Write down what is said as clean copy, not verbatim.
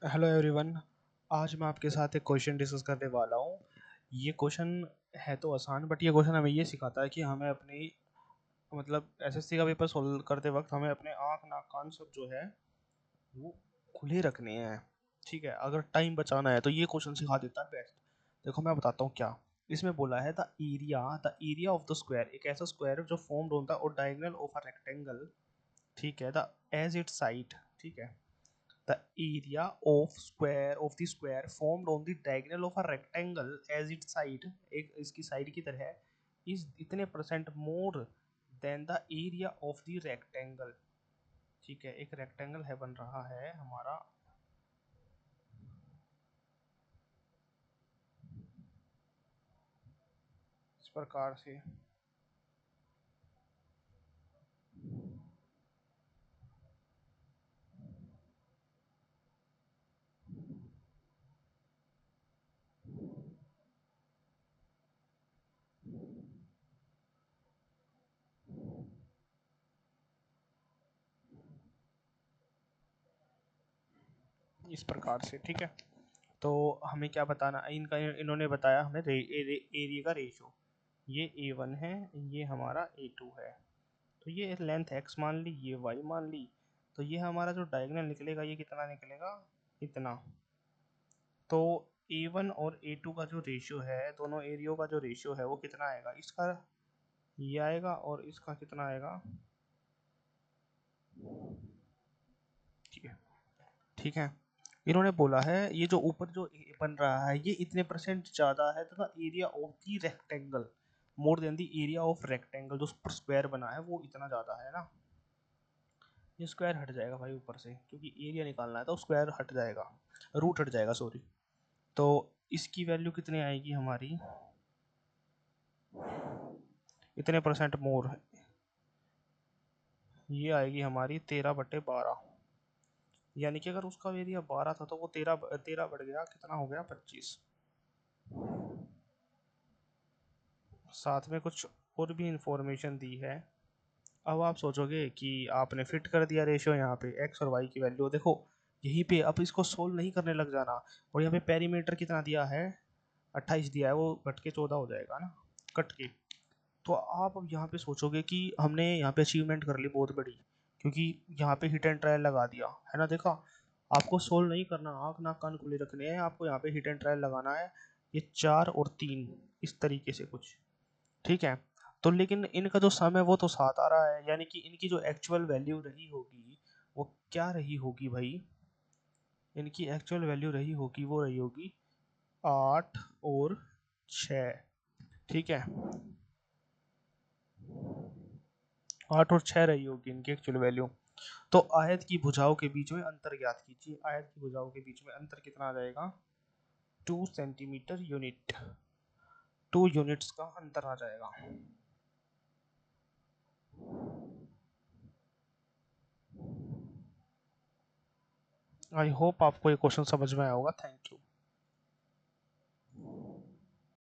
Hello everyone. आज मैं आपके साथ एक क्वेश्चन डिस्कस करने वाला हूँ। ये क्वेश्चन है तो आसान, बट ये क्वेश्चन हमें ये सिखाता है कि हमें अपनी मतलब एसएससी का पेपर सोल्व करते वक्त हमें अपने आँख नाक कान सब जो है वो खुले रखने हैं। ठीक है, अगर टाइम बचाना है तो ये क्वेश्चन सिखा देता है बेस्ट। देखो मैं बताता हूँ क्या इसमें बोला है। The area of the square, एक ऐसा स्क्वायर जो फॉर्म्ड होता है और डायगोनल ऑफ अ रेक्टेंगल। ठीक है, द एज इट साइड। ठीक है, the area of the square formed on the diagonal of a rectangle as its side, एक इसकी साइड की तरह है, is इतने percent more than the area of the rectangle। ठीक है, एक रेक्टेंगल है बन रहा है हमारा। इस प्रकार से ठीक है। तो हमें क्या बताना, इनका इन्होंने बताया हमें एरिया का रेशियो। ये A1 है, ये हमारा A2 है। तो ये लेंथ x मान ली, ये y मान ली। तो ये हमारा जो डायगोनल निकलेगा ये कितना निकलेगा, इतना। तो A1 और A2 का जो रेशियो है, दोनों एरियो का जो रेशियो है वो कितना आएगा, इसका ये आएगा और इसका कितना आएगा। ठीक है, ठीक है। इन्होंने बोला है ये जो ऊपर जो बन रहा है ये इतने परसेंट ज़्यादा है तथा area of the rectangle more than the area of rectangle, जो स्क्वायर बना है वो इतना ज़्यादा है ना। ये स्क्वायर हट जाएगा भाई ऊपर से, क्योंकि एरिया निकालना है तो स्क्वायर हट जाएगा, रूट हट जाएगा सॉरी। तो इसकी वैल्यू कितनी आएगी हमारी, इतने परसेंट मोर, ये आएगी हमारी 13/12। यानी कि अगर उसका एरिया 12 था तो वो 13 13 बढ़ गया, कितना हो गया 25। साथ में कुछ और भी इंफॉर्मेशन दी है। अब आप सोचोगे कि आपने फिट कर दिया रेशियो यहाँ पे एक्स और वाई की वैल्यू देखो यहीं पे, अब इसको सोल्व नहीं करने लग जाना। और यहाँ पे पेरीमीटर कितना दिया है, 28 दिया है, वो घट के 14 हो जाएगा ना, कट के। तो आप अब यहाँ पे सोचोगे कि हमने यहाँ पे अचीवमेंट कर ली बहुत बड़ी, क्योंकि यहाँ पे हिट एंड ट्रायल लगा दिया है ना। देखा, आपको सोल्व नहीं करना, आँख नाक कान खुले रखने हैं, आपको यहाँ पे हिट एंड ट्रायल लगाना है। ये 4 और 3 इस तरीके से कुछ। ठीक है, तो लेकिन इनका जो सम है वो तो 7 आ रहा है, यानी कि इनकी जो एक्चुअल वैल्यू रही होगी वो क्या रही होगी भाई, इनकी एक्चुअल वैल्यू रही होगी वो रही होगी 8 और 6। ठीक है, 8 और 6 रही होगी इनकी एक्चुअल वैल्यू। तो आयत की भुजाओं के बीच में अंतर ज्ञात कीजिए। आयत की भुजाओं के बीच में अंतर कितना आ जाएगा, 2 सेंटीमीटर यूनिट, 2 यूनिट्स का अंतर आ जाएगा। आई होप आपको ये क्वेश्चन समझ में आया होगा। Thank you.